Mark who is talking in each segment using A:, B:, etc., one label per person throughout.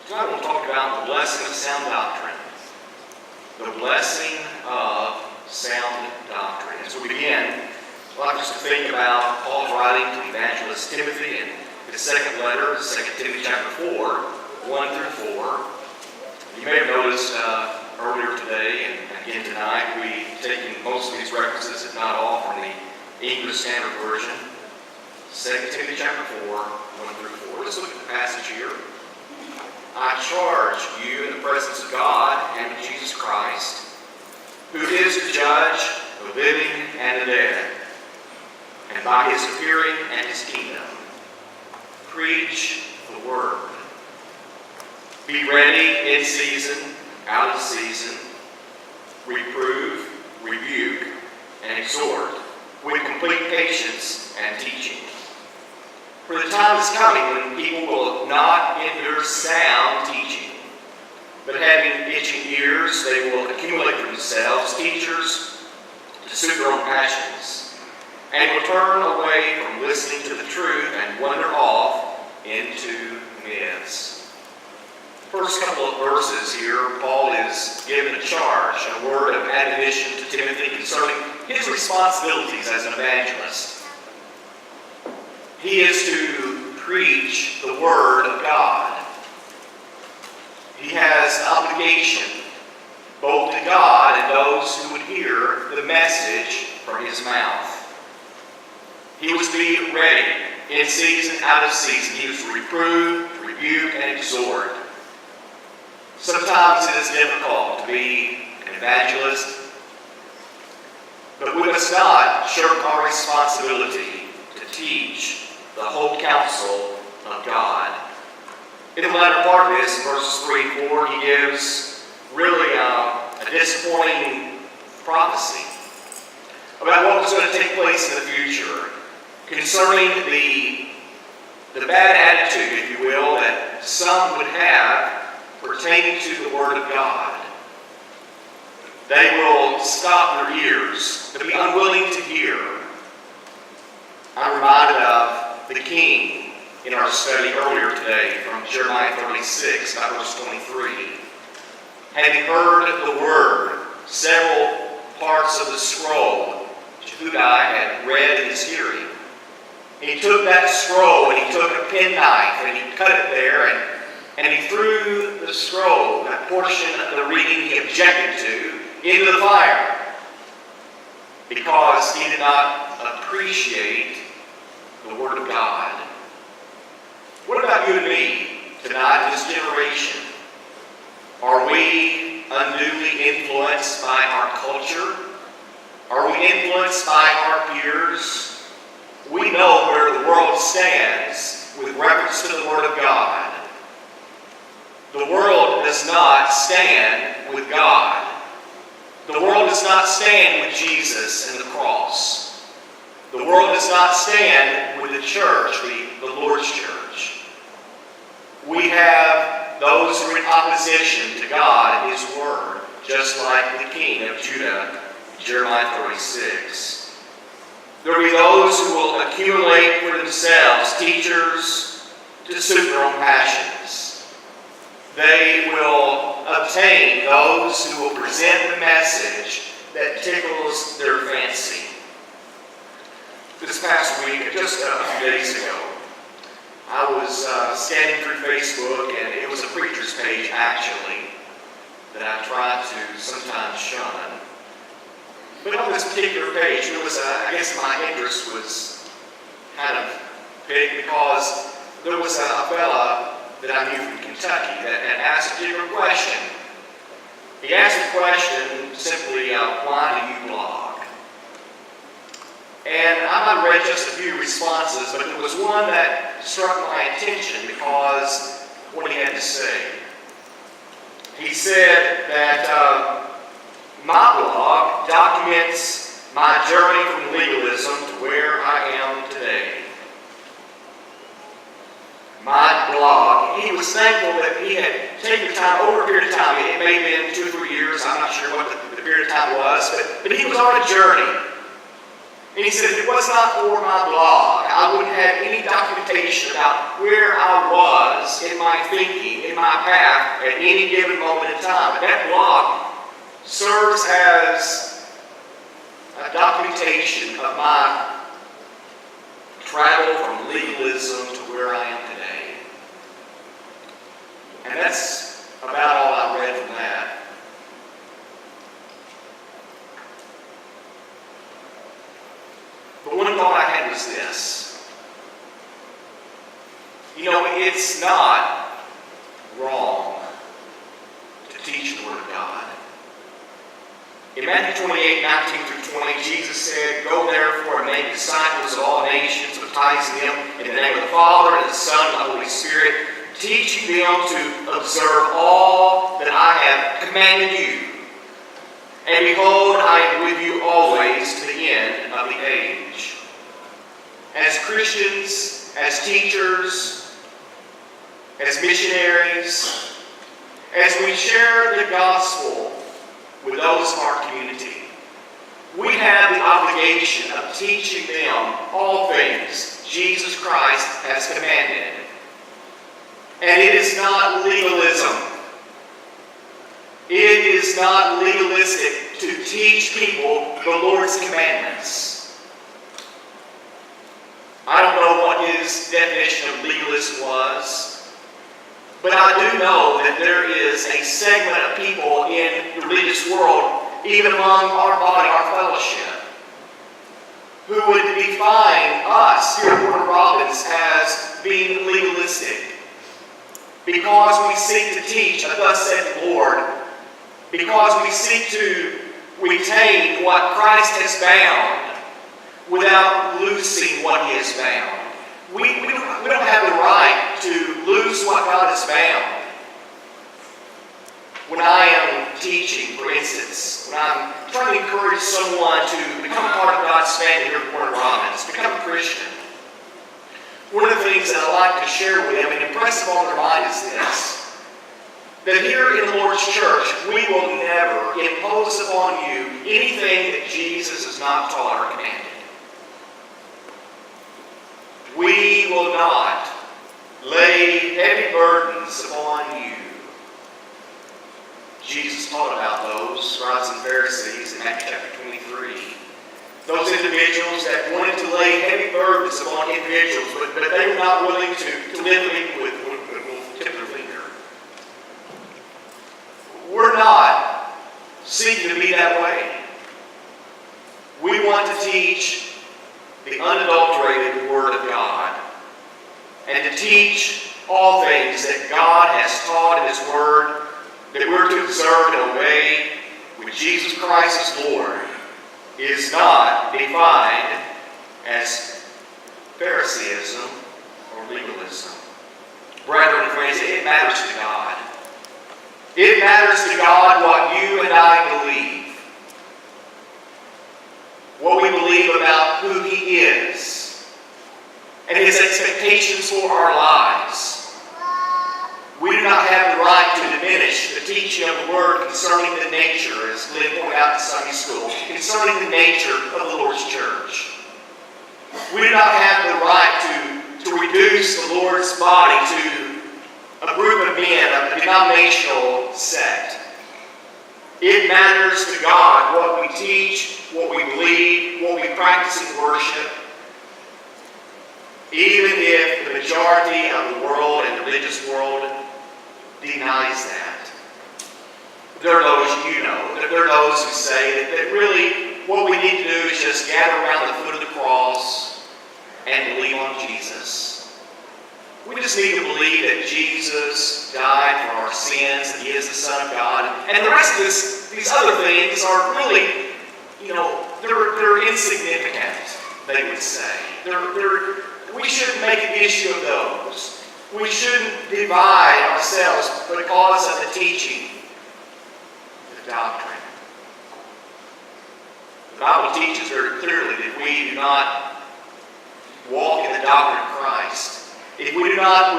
A: So I want to talk about the blessing of sound doctrine. The blessing of sound doctrine. As we begin, I'd like us to think about Paul's writing to the evangelist Timothy in his second letter, 2 Timothy chapter 4, 1 through 4. You may have noticed earlier today and again tonight, we've taken most of these references, if not all, from the English Standard Version. 2 Timothy chapter 4, 1 through 4. Let's look at the passage here. I charge you in the presence of God and of Jesus Christ, who is the judge of the living and the dead, and by his appearing and his kingdom, preach the word. Be ready in season, out of season, reprove, rebuke, and exhort with complete patience and teaching. For the time is coming when people will not endure sound teaching, but having itching ears, they will accumulate for themselves teachers to suit their own passions, and will turn away from listening to the truth and wander off into myths. First couple of verses here, Paul is given a charge, a word of admonition to Timothy concerning his responsibilities as an evangelist. He is to preach the Word of God. He has obligation both to God and those who would hear the message from his mouth. He was to be ready in season, out of season. He was to reprove, rebuke, and exhort. Sometimes it is difficult to be an evangelist, but we must not shirk our responsibility to teach the whole counsel of God. In the latter part of this, in verses 3 and 4, he gives really a disappointing prophecy about what was going to take place in the future concerning the bad attitude, if you will, that some would have pertaining to the Word of God. They will stop their ears. They'll be unwilling to hear. I'm reminded of the king in our study earlier today from Jeremiah 36, verse 23. Having heard the word, several parts of the scroll which Hudai had read in his hearing. He took that scroll and he took a penknife and he cut it there and he threw the scroll, that portion of the reading he objected to, into the fire because he did not appreciate the Word of God. What about you and me tonight in this generation? Are we unduly influenced by our culture? Are we influenced by our peers? We know where the world stands with reference to the Word of God. The world does not stand with God. The world does not stand with Jesus and the cross. The world does not stand with the church, the Lord's church. We have those who are in opposition to God and His Word, just like the king of Judah, Jeremiah 36. There will be those who will accumulate for themselves teachers to suit their own passions. They will obtain those who will present the message that tickles their fancy. This past week, just a few days ago, I was scanning through Facebook, and it was a preacher's page, actually, that I try to sometimes shun. But on this particular page, it was, I guess my interest was kind of big because there was a fella that I knew from Kentucky that had asked a particular question. He asked the question simply, why do you blog? And I might have read just a few responses, but there was one that struck my attention because of what he had to say. He said that my blog documents my journey from legalism to where I am today. My blog, he was thankful that he had taken time, over a period of time, it may have been 2 or 3 years, I'm not sure what the period of time was, but he was on a journey. And he said, if it was not for my blog, I wouldn't have any documentation about where I was in my thinking, in my path, at any given moment in time. But that blog serves as a documentation of my travel from legalism to where I am today. And that's about all I read from that. But one thought I had was this. You know, it's not wrong to teach the Word of God. In Matthew 28, 19 through 20, Jesus said, "Go therefore and make disciples of all nations, baptizing them in the name of the Father and the Son and the Holy Spirit, teaching them to observe all that I have commanded you. And behold, I am with you always to the end of the age." As Christians, as teachers, as missionaries, as we share the gospel with those of our community, we have the obligation of teaching them all things Jesus Christ has commanded. And it is not legalism. It is not legalistic to teach people the Lord's commandments. I don't know what his definition of legalism was, but I do know that there is a segment of people in the religious world, even among our body, our fellowship, who would define us here at Warner Robins as being legalistic, because we seek to teach a thus saith the Lord, because we seek to retain what Christ has bound without loosing what he has bound. We don't have the right to loose what God has bound. When I am teaching, for instance, when I'm trying to encourage someone to become a part of God's family here at Warner Robins, become a Christian, one of the things that I like to share with them and impress upon their mind is this: that here in the Lord's church, we will never impose upon you anything that Jesus has not taught or commanded. We will not lay heavy burdens upon you. Jesus taught about those scribes and Pharisees in Matthew chapter 23. Those individuals that wanted to lay heavy burdens upon individuals, but they were not willing to live with a tip of their finger. We're not seeking to be that way. We want to teach the unadulterated Word of God, and to teach all things that God has taught in His Word, that we're to observe and obey with Jesus Christ as Lord, is not defined as Phariseeism or legalism. Brethren and friends, it matters to God. It matters to God what you and I believe. What we believe about who He is and His expectations for our lives. We do not have the right to diminish the teaching of the Word concerning the nature, as Lynn pointed out in Sunday school, concerning the nature of the Lord's church. We do not have the right to reduce the Lord's body to a group of men, a denominational sect. It matters to God what we teach, what we believe, what we practice in worship, even if the majority of the world and the religious world denies that. There are those, you know, there are those who say that really what we need to do is just gather around the foot of the cross and believe on Jesus. We just need to believe that Jesus died for our sins, that He is the Son of God. And the rest of these other things are really, you know, they're insignificant, they would say. We shouldn't make an issue of those. We shouldn't divide ourselves because of the teaching, the doctrine. The Bible teaches very clearly that we do not walk in the doctrine of Christ, if we do not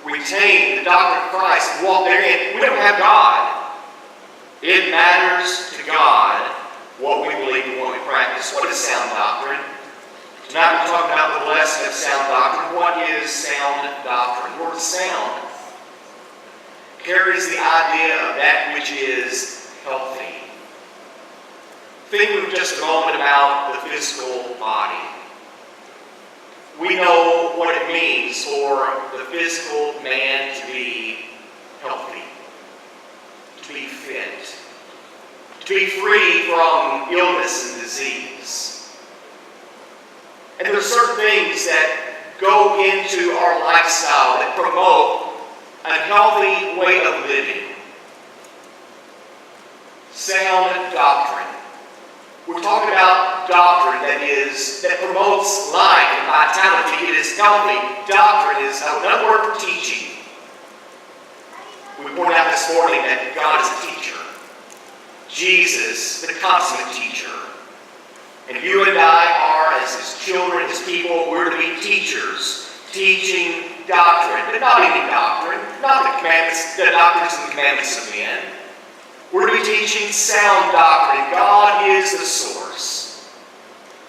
A: retain the doctrine of Christ and walk therein, we don't have God. It matters to God what we believe and what we practice. What is sound doctrine? Tonight we're talking about the blessing of sound doctrine. What is sound doctrine? The word sound carries the idea of that which is healthy. Think for just a moment about the physical body. We know what it means for the physical man to be healthy, to be fit, to be free from illness and disease. And there are certain things that go into our lifestyle that promote a healthy way of living. Sound doctrine. We're talking about doctrine that promotes life and vitality. It is healthy. Doctrine is another word for teaching. We pointed out this morning that God is a teacher. Jesus, the consummate teacher. And you and I are, as His children, His people, we're to be teachers, teaching doctrine, but not any doctrine, not the commandments, the doctrines and the commandments of men. We're to be teaching sound doctrine. God is the source.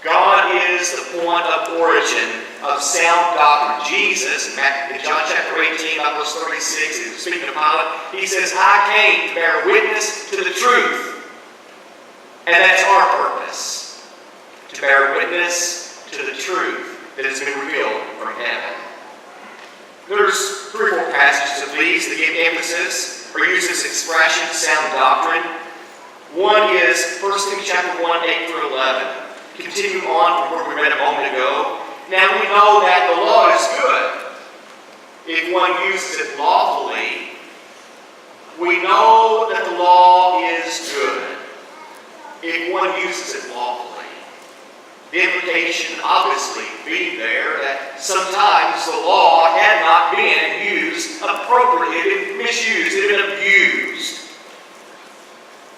A: God is the point of origin of sound doctrine. Jesus, in John chapter 18, verse 36, speaking of Pilate, He says, I came to bear witness to the truth. And that's our purpose, to bear witness to the truth that has been revealed from heaven. There's 3 or 4 passages of these that give emphasis or use this expression, sound doctrine. One is 1 Timothy chapter 1, 8 through 11. Continue on from where we read a moment ago. Now we know that the law is good if one uses it lawfully. We know that the law is good if one uses it lawfully. The implication obviously being there that sometimes the law had not been used appropriately, it had been misused, it had been abused.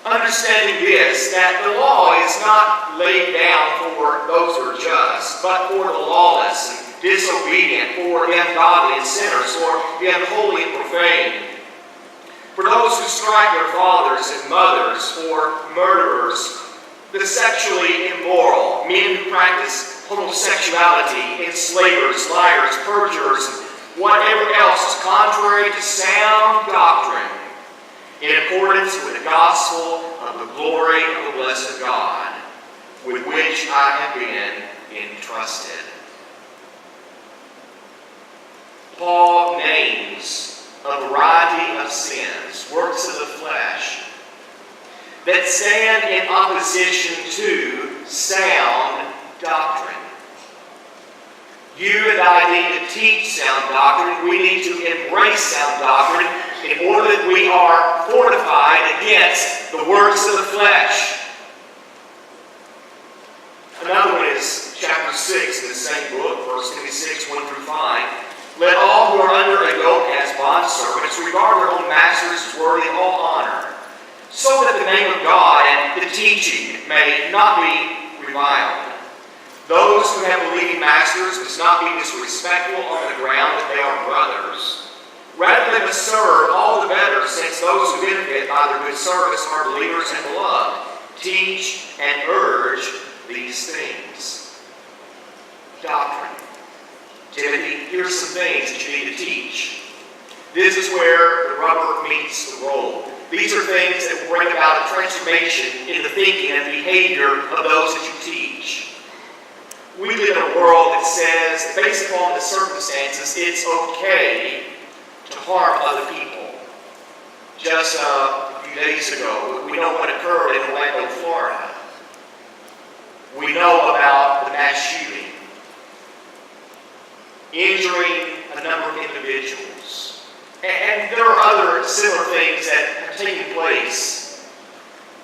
A: Understanding this, that the law is not laid down for those who are just, but for the lawless and disobedient, for the ungodly and sinners, for the unholy and profane, for those who strike their fathers and mothers, for murderers, the sexually immoral, men who practice homosexuality, enslavers, liars, perjurers, and whatever else is contrary to sound doctrine, in accordance with the gospel of the glory of the blessed God, with which I have been entrusted. Paul names a variety of sins, works of the flesh, that stand in opposition to sound doctrine. You and I need to teach sound doctrine. We need to embrace sound doctrine in order that we are fortified against the works of the flesh. Another one is chapter 6 in the same book, 1 Timothy 6, 1 through 5. Let all who are under a yoke as bondservants regard their own masters as worthy of all honor, so that the name of God and the teaching may not be reviled. Those who have believing masters must not be disrespectful on the ground that they are brothers. Rather, they must serve all the better, since those who benefit by their good service are believers and beloved. Teach and urge these things. Doctrine. Timothy, here's some things that you need to teach. This is where the rubber meets the road. These are things that will bring about a transformation in the thinking and behavior of those that you teach. We live in a world that says, based upon the circumstances, it's okay to harm other people. Just a few days ago, we know what occurred in Orlando, Florida. We know about the mass shooting, injuring a number of individuals. And there are other similar things that have taken place.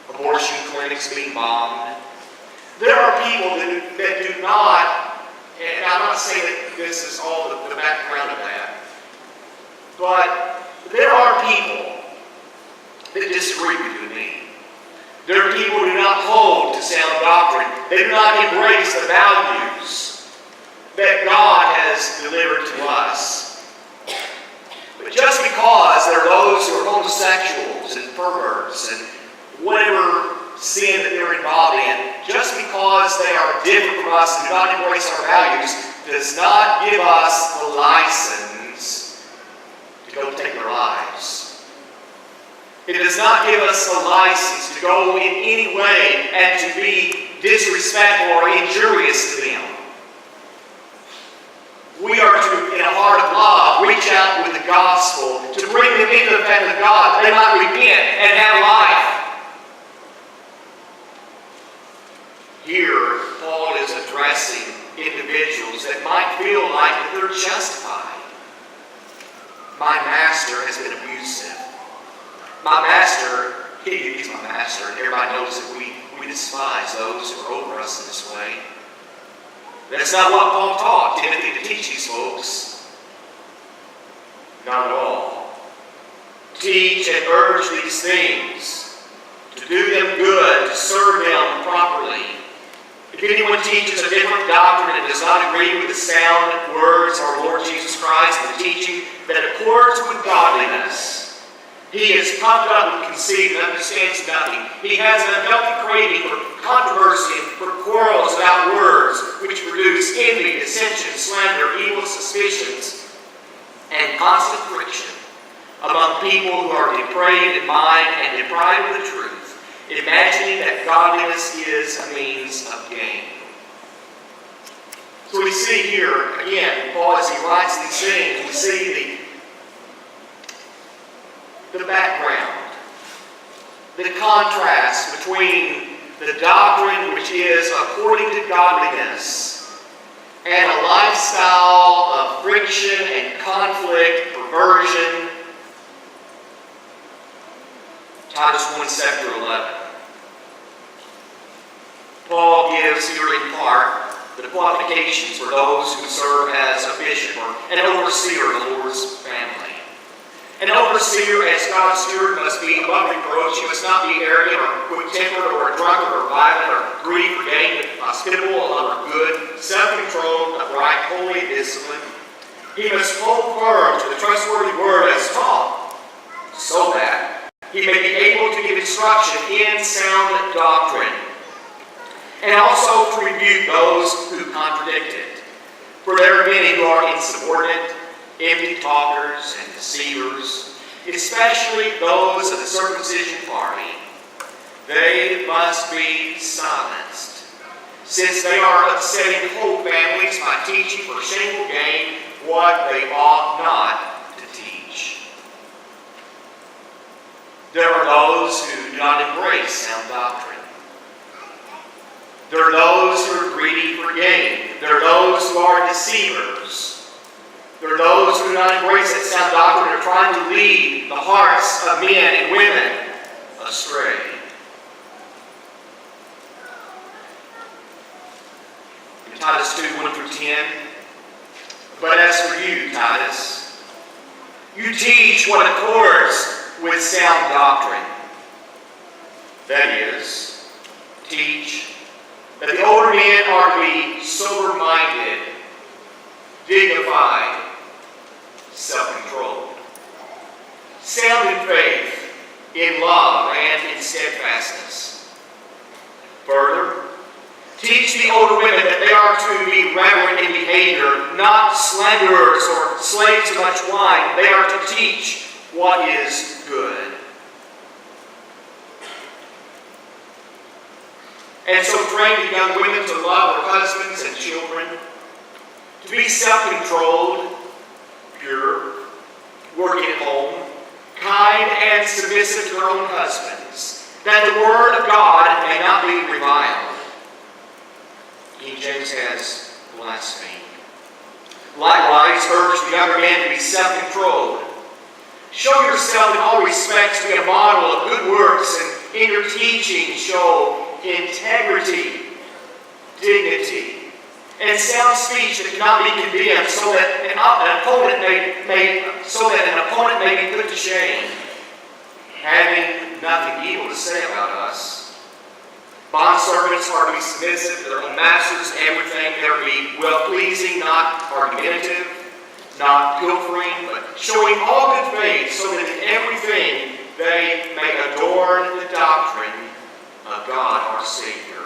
A: Abortion clinics being bombed. There are people that do not, and I'm not saying that this is all the background of that, but there are people that disagree with you and me. There are people who do not hold to sound doctrine. They do not embrace the values that God has delivered to us. But just because there are those who are homosexuals and perverts and whatever sin that they're involved in, just because they are different from us and do not embrace our values, does not give us the license to go take their lives. It does not give us the license to go in any way and to be disrespectful or injurious to them. We are to, in a heart of love, reach out with the gospel to bring them into the family of God, that they might repent and have life. Here, Paul is addressing individuals that might feel like they're justified. My master has been abusive. My master, he's my master, and everybody knows that we despise those who are over us in this way. That's not what Paul taught Timothy to teach these folks. Not at all. Teach and urge these things, to do them good, to serve them properly. If anyone teaches a different doctrine and does not agree with the sound words of our Lord Jesus Christ and the teaching that accords with godliness, he is puffed up with conceit and understands nothing. He has an unhealthy craving for controversy and for quarrels about words, which produce envy, dissension, slander, evil suspicions, and constant friction among people who are depraved in mind and deprived of the truth, imagining that godliness is a means of gain. So we see here, again, Paul, as he writes these things, we see the background, the contrast between the doctrine which is according to godliness and a lifestyle of friction and conflict, perversion. Titus 1:7-11. Paul gives here in part the qualifications for those who serve as a bishop or an overseer of the Lord's family. An overseer, as God's steward, must be above reproach. He must not be arrogant or quick-tempered or a drunkard or violent or greedy for gain, but hospitable, a lover of good, self-controlled, upright, holy, and disciplined. He must hold firm to the trustworthy word as taught, so that he may be able to give instruction in sound doctrine, and also to rebuke those who contradict it. For there are many who are insubordinate, empty talkers and deceivers, especially those of the circumcision party. They must be silenced, since they are upsetting whole families by teaching for shameful gain what they ought not to teach. There are those who do not embrace sound doctrine. There are those who are greedy for gain. There are those who are deceivers. There are those who do not embrace that sound doctrine and are trying to lead the hearts of men and women astray. In Titus 2:1-10, but as for you, Titus, you teach what accords with sound doctrine. That is, teach that the older men are to be sober-minded, dignified, self-controlled, sound in faith, in love, and in steadfastness. Further, teach the older women that they are to be reverent in behavior, not slanderers or slaves of much wine. They are to teach what is good. And so train the young women to love their husbands and children, to be self-controlled, pure, working at home, kind and submissive to their own husbands, that the word of God may not be reviled. King James has blasphemed. Likewise, urge the younger men to be self-controlled. Show yourself in all respects to be a model of good works, and in your teaching show integrity, dignity, and sound speech that cannot be condemned, so that an opponent may be put to shame, having nothing evil to say about us. Bondservants are to be submissive to their own masters in everything. They are to be well-pleasing, not argumentative, not pilfering, but showing all good faith, so that in everything they may adorn the doctrine of God. Savior.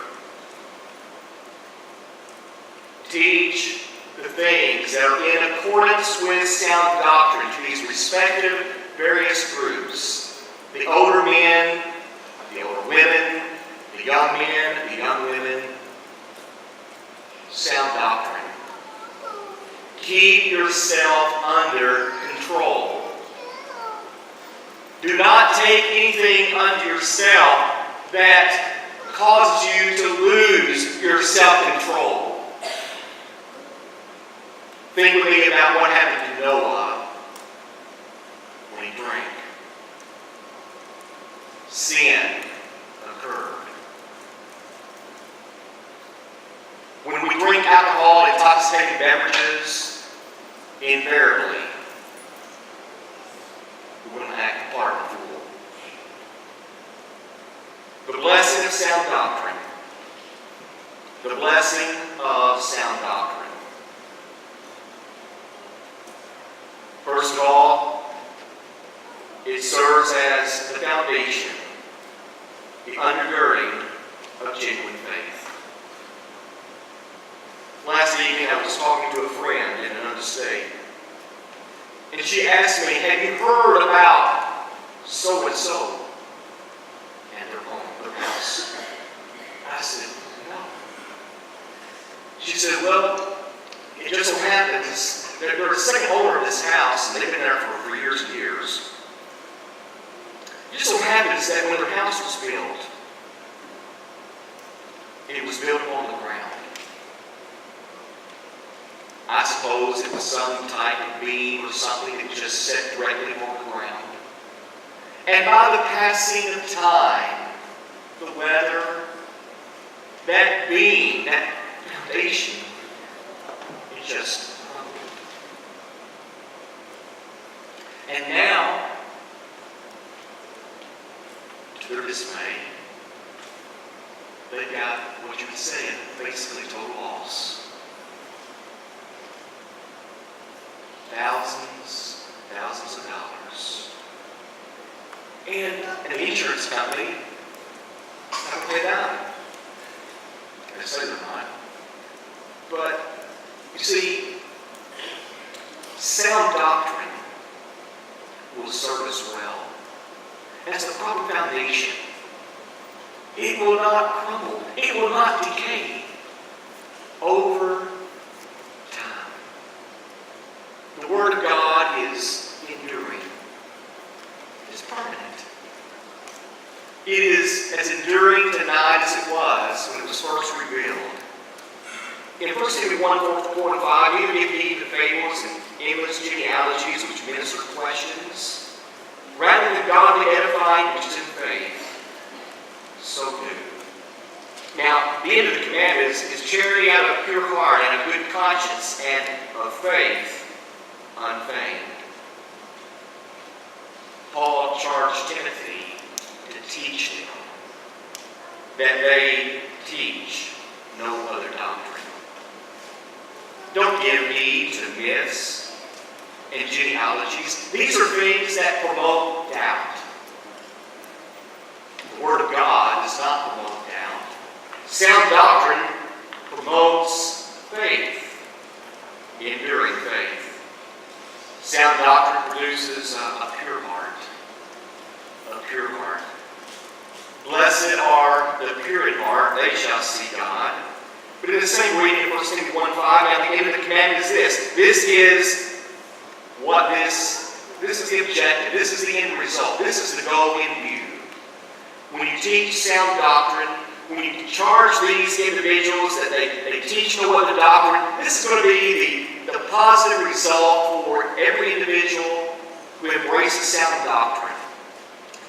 A: Teach the things that are in accordance with sound doctrine to these respective various groups. The older men, the older women, the young men, the young women. Sound doctrine. Keep yourself under control. Do not take anything unto yourself that causes you to lose your self-control. Think with me about what happened to Noah when he drank. Sin occurred. When we drink alcohol and intoxicating beverages, invariably, we're going to act the part of a fool. The blessing of sound doctrine. The blessing of sound doctrine. First of all, it serves as the foundation, the undergirding of genuine faith. Last evening I was talking to a friend in another state, and she asked me, "Have you heard about so-and-so and their home, their house?" I said, "No." She said, "Well, it just so happens they're the second owner of this house, and they've been there for years and years. It just so happens that when their house was built, it was built on the ground. I suppose it was some type of beam or something that just set directly on the ground. And by the passing of time, the weather, that beam, that foundation, it just crumbled. And now, to their dismay, they've got what you would say basically total loss. Thousands of dollars. And an insurance company not going to pay down. They say they're not. But, you see, sound doctrine will serve us well. As the proper foundation. It will not crumble. It will not decay over time. The Word of God is enduring. It's permanent. It is as enduring tonight as it was when it was first revealed. In 1 Timothy 1:4 and 5, even if you the fables and endless genealogies which minister questions, rather than godly edifying which is in faith, so do. Now, the end of the commandment is charity out of a pure heart and a good conscience and of faith unfeigned. Paul charged Timothy to teach them that they teach no other doctrine. Don't give heed to myths and genealogies. These are things that promote doubt. The Word of God does not promote doubt. Sound doctrine promotes faith, enduring faith. Sound doctrine produces a pure heart. A pure heart. Blessed are the pure in heart, they shall see God. But in the same reading, 1 Timothy 1:5, now the end of the commandment is this. This is the objective. This is the end result. This is the goal in view. When you teach sound doctrine, when you charge these individuals that they teach no other doctrine, this is going to be the positive result for every individual who embraces sound doctrine.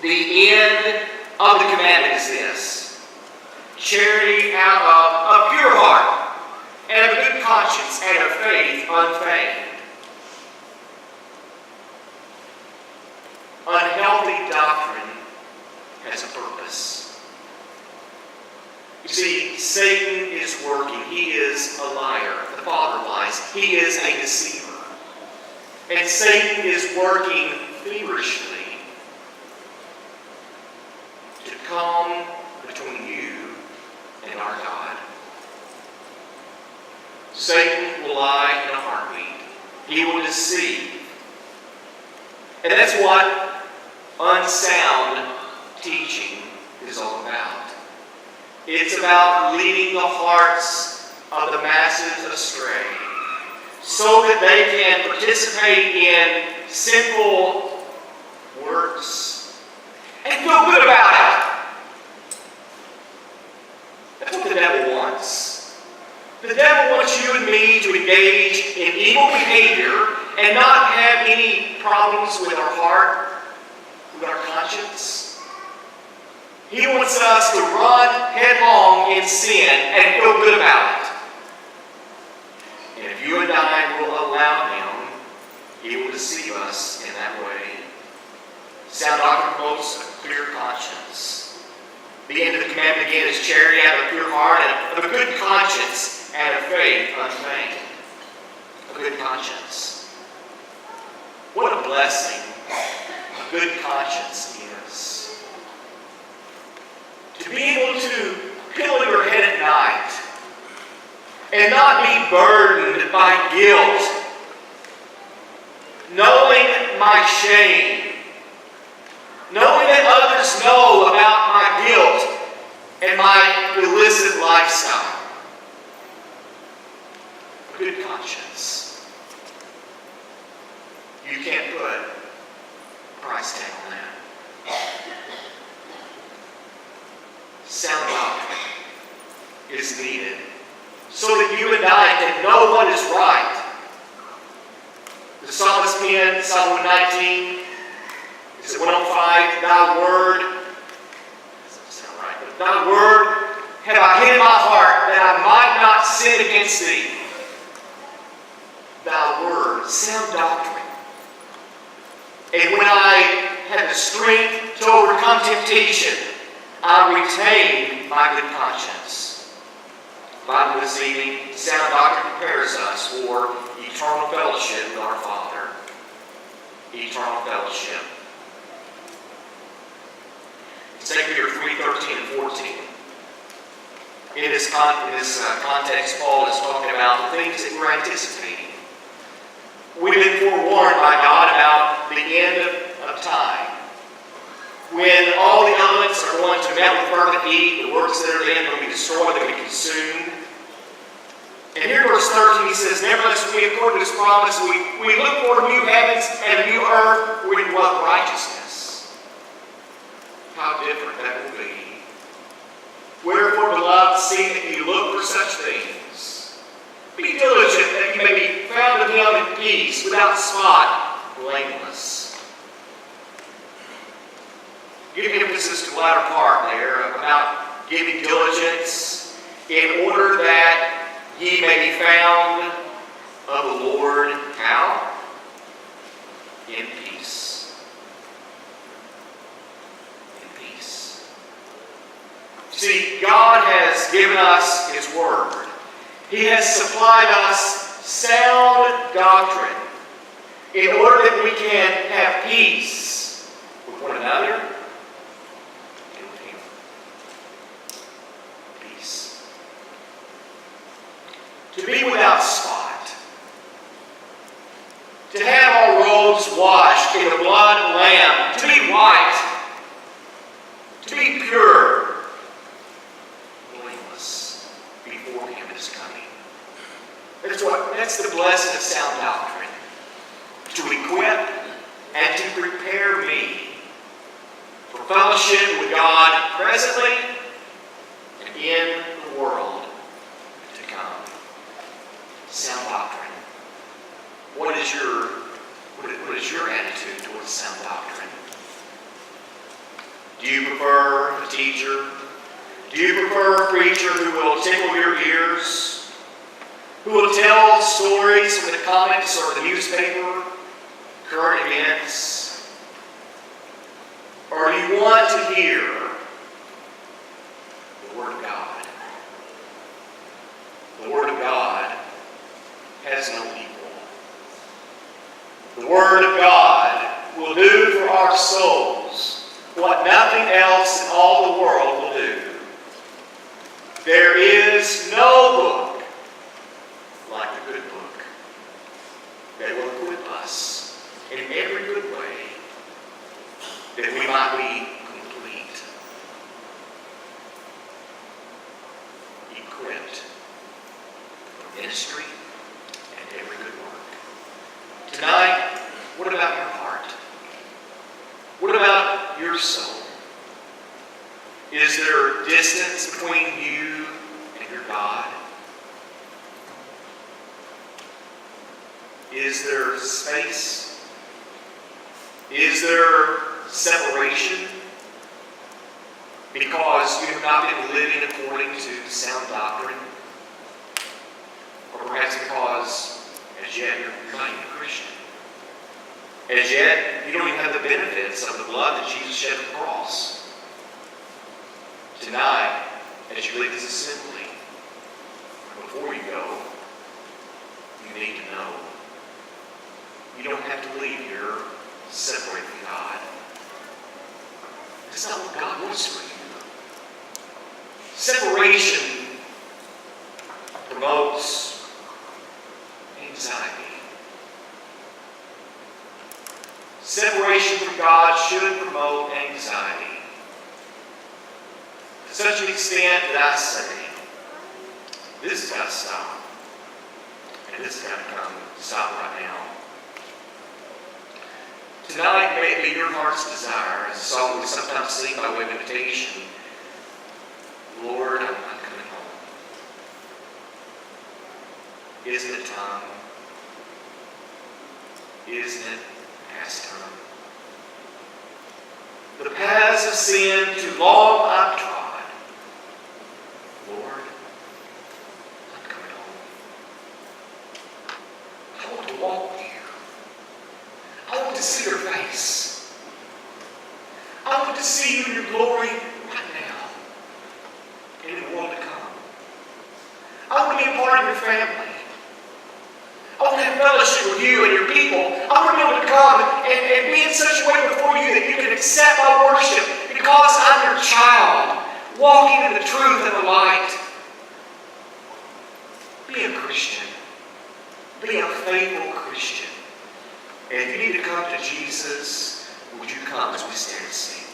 A: The end of the commandment is this: charity out of a pure heart and of a good conscience and of faith unfeigned. Unhealthy doctrine has a purpose. You see, Satan is working. He is a liar. The father lies. He is a deceiver. And Satan is working feverishly to come between you Satan will lie in a heartbeat. He will deceive. And that's what unsound teaching is all about. It's about leading the hearts of the masses astray so that they can participate in sinful works and feel good about it. That's what the devil wants. The devil wants you and me to engage in evil behavior and not have any problems with our heart, with our conscience. He wants us to run headlong in sin and feel good about it. And if you and I will allow him, he will deceive us in that way. Sound doctrine promotes a clear conscience. The end of the commandment again is charity out of a pure heart and of a good conscience and of faith unfeigned. A good conscience. What a blessing a good conscience is. To be able to pillow your head at night and not be burdened by guilt, knowing my shame, knowing that others know about my guilt and my illicit lifestyle. A good conscience. You can't put a price tag on that. Sound doctrine is needed so that you and I can know what is right. The psalmist penned Psalm 119, it's at 105, Thy word, doesn't sound right, but Thy word have I hid in my heart that I might not sin against Thee. Thy word, sound doctrine. And when I have the strength to overcome temptation, I retain my good conscience. Bible this evening, sound doctrine prepares us for eternal fellowship with our Father. Eternal fellowship. 2 Peter 3:13 and 14. In this context, Paul is talking about the things that we're anticipating. We've been forewarned by God about the end of time. When all the elements are going to melt with fervent heat, the works that are in will be destroyed, they'll be consumed. And here in verse 13 he says, Nevertheless, we, according to his promise, we look for new heavens and a new earth wherein dwelleth righteousness. How different that will be. Wherefore, beloved, seeing that you look for such things, be diligent that you may be found of him in peace, without spot, blameless. Give emphasis to the latter part there about giving diligence in order that ye may be found of the Lord. How? In peace. In peace. See, God has given us His Word. He has supplied us sound doctrine in order that we can have peace with one another and with Him. Peace. To be without spot. To have our robes washed in the blood of the Lamb. To be white. To be pure. Blameless before Him at His coming. That's the blessing of sound doctrine. To equip and to prepare me for fellowship with God presently and in the world to come. Sound doctrine. What is your attitude towards sound doctrine? Do you prefer a teacher? Do you prefer a preacher who will tickle your ears? Who will tell stories from the comics or the newspaper, current events? Or do you want to hear the Word of God? The Word of God has no equal. The Word of God will do for our souls what nothing else in all the world will do. There is no book like that will equip us in every good way, that we might be complete, equipped for ministry and every good work. Tonight, what about your heart? What about your soul? Is there distance between you and your God? Is there space? Is there separation? Because you have not been living according to sound doctrine? Or perhaps because as yet you're not even a Christian? As yet you don't even have the benefits of the blood that Jesus shed on the cross. Tonight, as you leave this assembly, before you go, you need to know you don't have to leave here separated from God. That's not what God wants for you. Separation promotes anxiety. Separation from God should promote anxiety. To such an extent that I say, this has got to stop. And this has got to stop right now. Tonight may it be your heart's desire, as a song we sometimes sing by way of invitation, Lord, I'm not coming home. Isn't it time? Isn't it past time? The paths of sin too long I've trod. Lord, I'm coming home. I want to walk with you. I want to see your face. I want to see you in your glory right now and in the world to come. I want to be a part of your family. I want to have fellowship with you and your people. I want to be able to come and be in such a way before you that you can accept my worship because I'm your child, walking in the truth and the light. Be a Christian. Be a faithful Christian. And if you need to come to Jesus, would you come as we stand and sing?